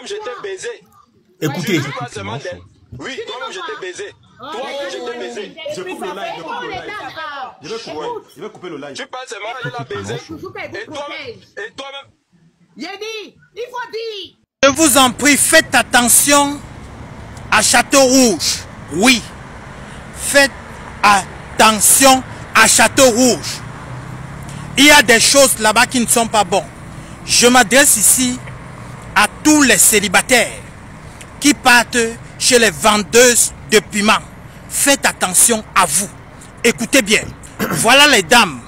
je t'ai baisé. Écoutez. Tu pas seulement d'elle. Oui, toi-même je t'ai baisé. Toi-même je t'ai baisé. Je coupe le live, je vais couper le live. Tu pas seulement elle l'a baisé. Et toi-même. Yédi, il faut dire. Je vous en prie, faites attention à Château Rouge. Oui. Faites attention à Château Rouge. Il y a des choses là-bas qui ne sont pas bonnes. Je m'adresse ici à tous les célibataires qui partent chez les vendeuses de piment. Faites attention à vous. Écoutez bien. Voilà les dames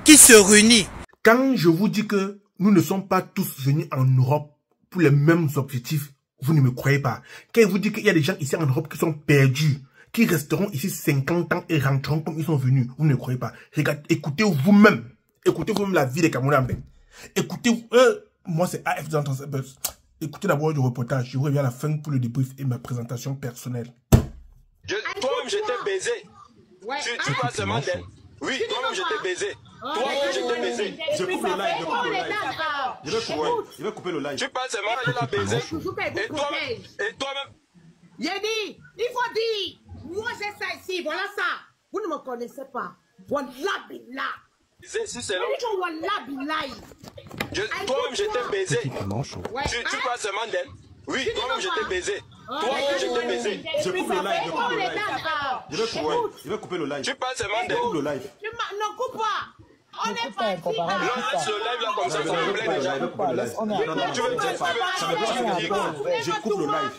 qui se réunissent. Quand je vous dis que nous ne sommes pas tous venus en Europe pour les mêmes objectifs, vous ne me croyez pas. Quand je vous dis qu'il y a des gens ici en Europe qui sont perdus, qui resteront ici 50 ans et rentreront comme ils sont venus, vous ne me croyez pas. Regardez, écoutez vous-même. Écoutez vous-même la vie des Camerounais. Écoutez, moi c'est AF dans écoutez d'abord le reportage. Je reviens à la fin pour le débrief et ma présentation personnelle. Toi-même je t'ai baisé. Tu pas seulement d'elle. Oui, toi-même je t'ai baisé. Toi-même je t'ai baisé. Je coupe le live, je vais couper le live. Tu pas seulement elle l'a baisé. Et toi-même. Yédi, il faut dire. Moi j'ai ça ici, voilà ça. Vous ne me connaissez pas. Wallah billah. Si c'est là. Toi-même je t'ai baisé. Tu pas seulement d'elle. Oui, toi-même je t'ai baisé. Toi-même je t'ai baisé. Je coupe le live, je vais couper le live. Tu pas seulement d'elle. Coupe le live. Ne coupe pas. On est parti. Laisse le live là comme ça, ça me plaît déjà. Je coupe le live.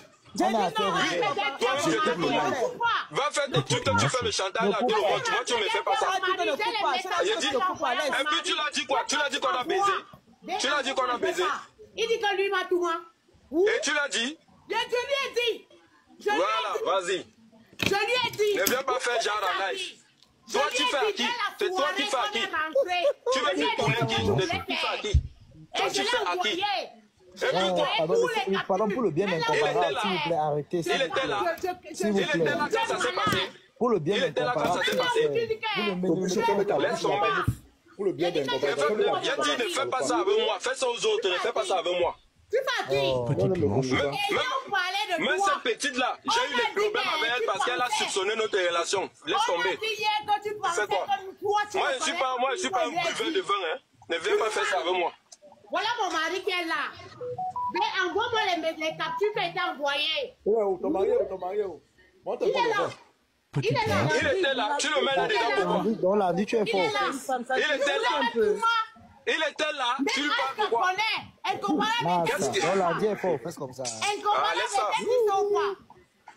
Va faire des trucs que tu fais le chantage à tout le monde. Moi, tu ne me fais pas ça. Et puis tu l'as dit quoi? Tu l'as dit qu'on a baisé. Tu l'as dit qu'on a baisé. Il dit que lui m'a tout moi. Et tu l'as dit? Je lui ai dit. Voilà, vas-y. Je lui ai dit. Ne viens pas faire genre à live. Toi, tu fais à qui? C'est toi qui fais à qui? Tu veux dire tourner qui? Tu fais à qui? Toi, tu fais à qui? Pardon, pour le bien incomparable, s'il vous plaît, arrêtez. Il était là. S'il vous plaît. Quand ça s'est passé. Pour le bien incomparable, laisse tomber. pour le bien d'incomparable. Il a dit ne fais pas ça avec moi. Fais ça aux autres, ne fais pas ça avec moi. Tu fais qui? Même cette petite-là, j'ai eu des problèmes avec elle parce qu'elle a soupçonné notre relation. Laisse tomber. Fais quoi? Moi, je suis pas un buveur de vin. Hein. Ne viens pas faire ça avec moi. Voilà mon mari qui est là. Mais envoie-moi les captures qui ont été envoyées. Ton mari, montre Il est là. Il est là. Il était là. Tu le mets dedans pourquoi? On l'a dit, tu es faux. Il était là. Il était là. Tu lui parles pourquoi? Elle comprend. On l'a dit, faux. Fais comme ça. Elle comprend.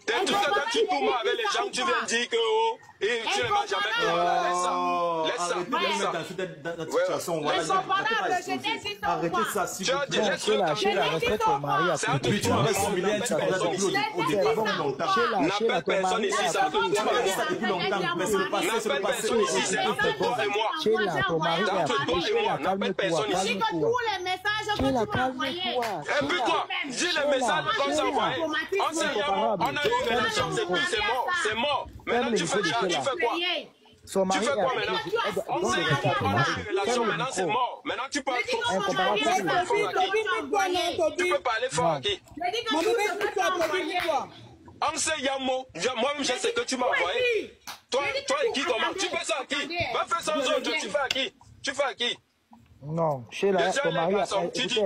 T'es tout moi avec les gens, tu viens dire que oh, et tu ne vas jamais faire. Laisse ça. Arrêtez dans cette situation. Arrêtez ça, s'il vous plaît. Sheila, respecte ton mari. Tu m'avais simulé, tu m'avais dit au début avant longtemps. N'appelle personne ici, ça fait Tu m'avais dit ça depuis longtemps, mais c'est le passé, c'est le passé. C'est entre toi et moi. Sheila, ton mari est Sheila, n'appelle personne ici. Et puis toi, dis les messages comme ça, on sait on a eu une relation, c'est plus, c'est mort. Maintenant tu fais quoi? Son mari tu fais quoi maintenant? On sait on a eu une relation, maintenant c'est mort. Maintenant tu parles fort. Tu peux parler fort à qui? On sait Yamo, moi-même je sais ce que tu m'as envoyé. Toi et qui comment? Tu fais ça à qui? Va faire ça aux autres, tu fais à qui? Tu fais à qui? Non, Sheila, ton mari a tu dis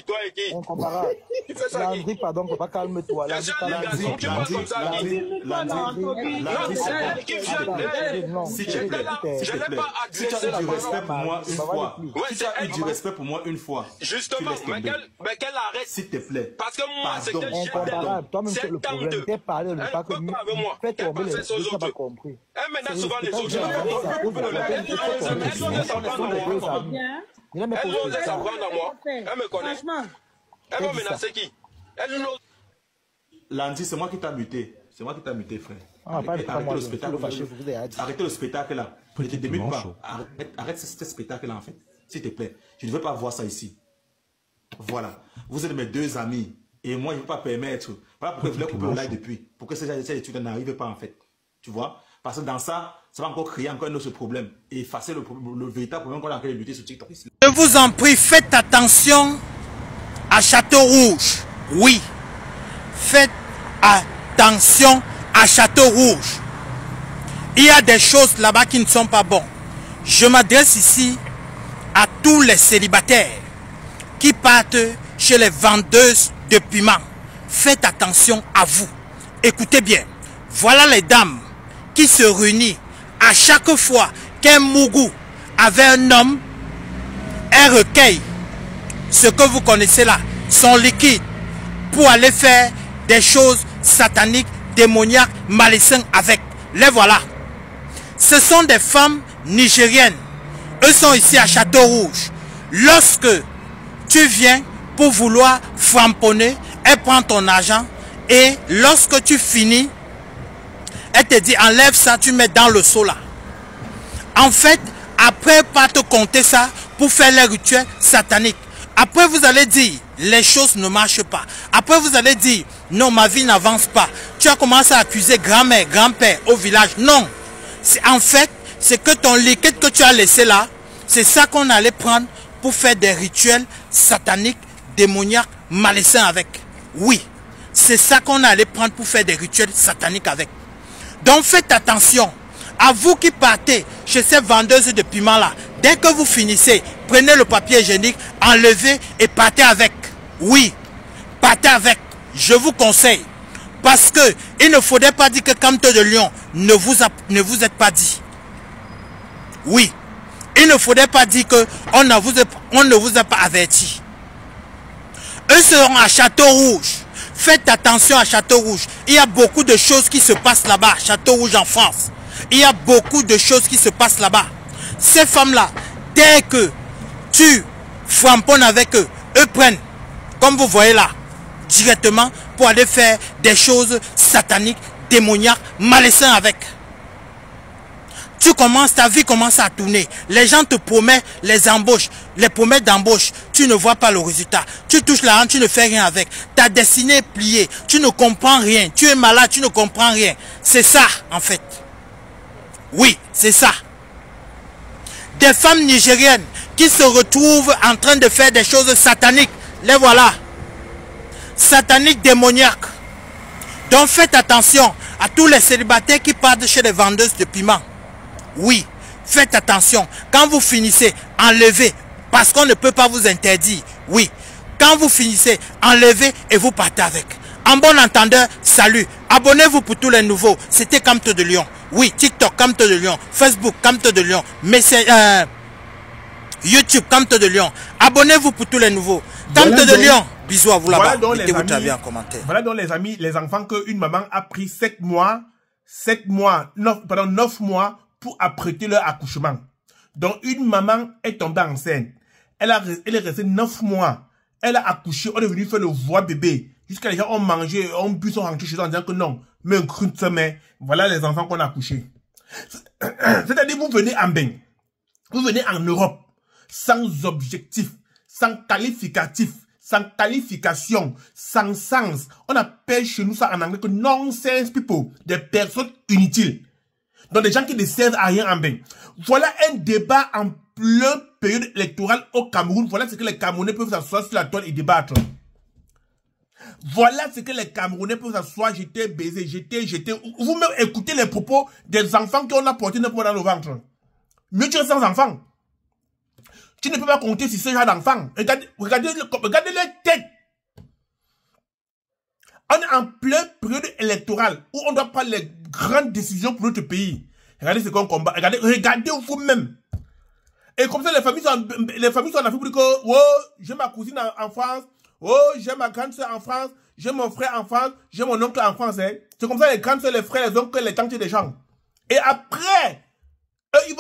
toi et qui? Incomparable. Tu fais ça à qui? Landry, pardon, pas calme-toi. Tu passes comme ça à qui? Non, c'est elle qui vient. S'il te plaît, je n'ai pas agressé la respect pour moi une fois. Ouais, Tu as eu du respect pour moi une fois. Justement, mais qu'elle arrête. S'il te plaît. Parce que moi, c'est que incomparable. Toi-même, c'est le problème. T'es parlé, ne pas que fais tomber les autres, tu n'as pas compris. Elle maintenant souvent les autres. Elle n'ose s'en prendre à moi. Elle me connaît. Elle va menacer qui? Elle n'ose. Landy, c'est moi qui t'ai muté. C'est moi qui t'ai muté, frère. Arrêtez le spectacle. Arrêtez le spectacle là. Ne te démute pas. Arrête ce spectacle là en fait. S'il te plaît. Je ne veux pas voir ça ici. Voilà. Vous êtes mes deux amis. Et moi, je ne veux pas permettre. Voilà pourquoi je voulais couper le live depuis. Pour que ces études n'arrivent pas en fait. Tu vois? Parce que dans ça, ça va encore créer encore un autre problème. Et effacer le véritable problème qu'on a en train de lutter sur TikTok. Je vous en prie, faites attention à Château Rouge. Oui. Faites attention à Château Rouge. Il y a des choses là-bas qui ne sont pas bonnes. Je m'adresse ici à tous les célibataires qui partent chez les vendeuses de piments. Faites attention à vous. Écoutez bien. Voilà les dames qui se réunissent à chaque fois qu'un mougou avec un homme, elle recueille ce que vous connaissez là, son liquide, pour aller faire des choses sataniques, démoniaques, malsaines avec. Les voilà. Ce sont des femmes nigériennes. Eux sont ici à Château Rouge. Lorsque tu viens pour vouloir framponner, elle prend ton argent et lorsque tu finis, elle te dit enlève ça, tu mets dans le seau là. En fait, après pas te compter ça pour faire les rituels sataniques. Après vous allez dire les choses ne marchent pas. Après vous allez dire non, ma vie n'avance pas. Tu as commencé à accuser grand-mère, grand-père au village. Non. En fait, c'est que ton liquide que tu as laissé là, c'est ça qu'on allait prendre pour faire des rituels sataniques, démoniaques, malsains avec. Oui, c'est ça qu'on allait prendre pour faire des rituels sataniques avec. Donc faites attention. À vous qui partez chez ces vendeuses de piments là, dès que vous finissez, prenez le papier hygiénique, enlevez et partez avec. Oui, partez avec. Je vous conseille. Parce que il ne faudrait pas dire que Camteau de Lion ne vous êtes pas dit. Oui. Il ne faudrait pas dire que on ne vous a pas averti. Eux seront à Château Rouge. Faites attention à Château Rouge. Il y a beaucoup de choses qui se passent là-bas, Château Rouge en France. Il y a beaucoup de choses qui se passent là-bas. Ces femmes-là, dès que tu framponnes avec eux, eux prennent, comme vous voyez là, directement pour aller faire des choses sataniques, démoniaques, malsains avec. Tu commences, ta vie commence à tourner. Les gens te promettent les embauches, les promesses d'embauche. Tu ne vois pas le résultat. Tu touches l'argent, tu ne fais rien avec. Ta destinée est pliée. Tu ne comprends rien. Tu es malade, tu ne comprends rien. C'est ça, en fait. Oui, c'est ça. Des femmes nigériennes qui se retrouvent en train de faire des choses sataniques. Les voilà. Sataniques, démoniaques. Donc faites attention à tous les célibataires qui partent chez les vendeuses de piments. Oui, faites attention. Quand vous finissez, enlevez. Parce qu'on ne peut pas vous interdire. Oui. Quand vous finissez, enlevez et vous partez avec. En bon entendeur, salut. Abonnez-vous pour tous les nouveaux. C'était Camteau de Lion. Oui, TikTok, Camteau de Lion. Facebook, Camteau de Lion. YouTube, Camteau de Lion. Abonnez-vous pour tous les nouveaux. Camteau de Lion. Bisous à vous là-bas. Mettez votre avis en commentaire. Voilà donc les amis, les enfants qu'une maman a pris 9 mois pour apprêter leur accouchement. Donc une maman est tombée enceinte. Elle est restée 9 mois. Elle a accouché, on est venu faire le voie bébé. Jusqu'à les gens ont mangé, ont bu, sont rentrés chez eux en disant que non. Mais un cru de semaine, voilà les enfants qu'on a accouchés. C'est-à-dire vous venez en bain. Vous venez en Europe. Sans objectif, sans qualificatif, sans qualification, sans sens. On appelle chez nous ça en anglais que nonsense people. Des personnes inutiles. Donc des gens qui ne servent à rien en bain. Voilà un débat en pleine période électorale au Cameroun. Voilà ce que les Camerounais peuvent s'asseoir sur la toile et débattre. Voilà ce que les Camerounais peuvent s'asseoir, jeter, baiser, jeter. Vous-même écoutez les propos des enfants qu'on a portés 9 mois dans le ventre. Mieux tu es sans enfants. Tu ne peux pas compter sur ce genre d'enfants. Regardez les têtes. On est en pleine période électorale où on doit prendre les grandes décisions pour notre pays. Regardez ce qu'on combat. Regardez vous-même. Et comme ça, les familles sont en Afrique. Oh, j'ai ma cousine en France. Oh, j'ai ma grande soeur en France. J'ai mon frère en France. J'ai mon oncle en France. Hein. C'est comme ça les grandes soeurs, les frères, les oncles, les tantes des gens. Et après, eux, ils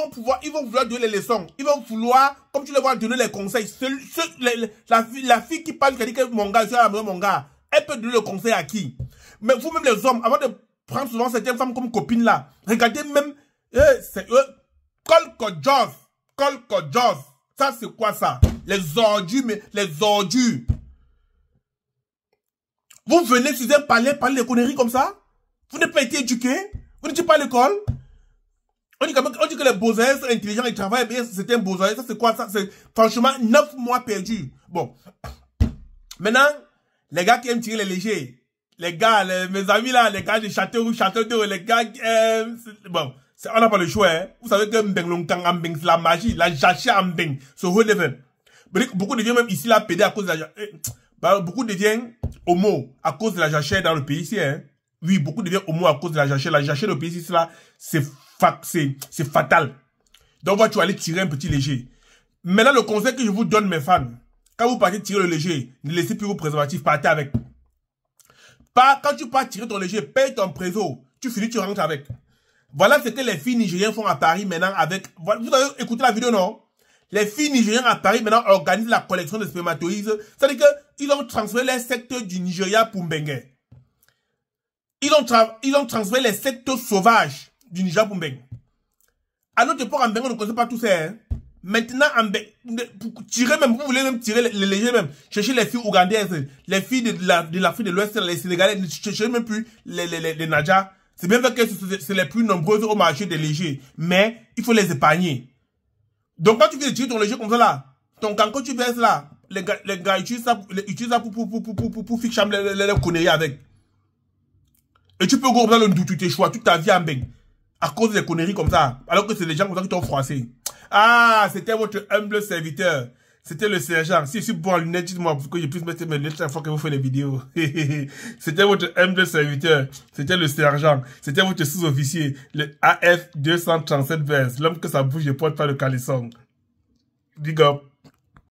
vont vouloir donner les leçons. Ils vont vouloir, comme tu les vois, donner les conseils. La fille qui parle, qui a dit que mon gars, je suis à la maison, mon gars, elle peut donner le conseil à qui? Mais vous-même les hommes, avant de prendre souvent certaines femmes comme copines là, regardez même, c'est eux, Kolkodjov. Ça c'est quoi ça? Les ordures, mais les ordures. Vous venez sur un palais, parler des conneries comme ça? Vous n'avez pas été éduqué? Vous n'étiez pas à l'école? On dit que les beaux-arts sont intelligents, ils travaillent bien, c'est un beau-arts. Ça c'est quoi ça? C'est franchement 9 mois perdus. Bon. Maintenant, Les gars qui aiment tirer les légers. Les gars, mes amis là, les gars de Châteauroux, Château-d'Eau, les gars qui bon, on n'a pas le choix, hein. Vous savez que Mbeng Longkang Ambeng, c'est la magie, la jacha Ambeng, c'est haut level. Beaucoup deviennent même ici là pédé à cause de la beaucoup deviennent homo à cause de la jachère dans le pays ici, hein. Oui, beaucoup deviennent homo à cause de la jachère. La jachère dans le pays ici, là, c'est fatal. Donc, tu vas aller tirer un petit léger. Maintenant, le conseil que je vous donne, mes fans, quand vous partez tirer le léger, ne laissez plus vos préservatifs, partez avec. Quand tu pars tirer ton léger, paye ton préso, tu finis, tu rentres avec. Voilà ce que les filles nigériennes font à Paris maintenant avec... Vous avez écouté la vidéo, non? Les filles nigériennes à Paris maintenant organisent la collection de spermatozoïdes. C'est-à-dire qu'ils ont transféré les secteurs du Nigeria pour Mbengue. Ils ont transféré les secteurs sauvages du Nigeria pour Mbengue. À notre époque, en Mbengue, on ne connaissait pas tout ça. Hein? Maintenant, pour tirer même, vous voulez même tirer les légers même. Cherchez les filles ougandaises, les filles de l'Afrique de l'Ouest, les Sénégalais, ne cherchez même plus les Nadja. C'est bien vrai que c'est les plus nombreuses au marché des légers. Mais, il faut les épargner. Donc, quand tu viens de tirer ton léger comme ça là, ton canco tu verses là, les gars utilisent ça pour fixer les conneries avec. Et tu peux go dans le doute, tu t'échoues toute ta vie en beng. À cause des conneries comme ça. Alors que c'est les gens comme ça qui t'ont froissé. Ah, c'était votre humble serviteur. C'était le sergent. Si je suis bon en lunettes, dites-moi pour que je puisse mettre mes lunettes chaque fois que vous faites les vidéos. C'était votre humble serviteur. C'était le sergent. C'était votre sous-officier. Le AF 237 vers. L'homme que ça bouge, je porte pas le caleçon. Big up.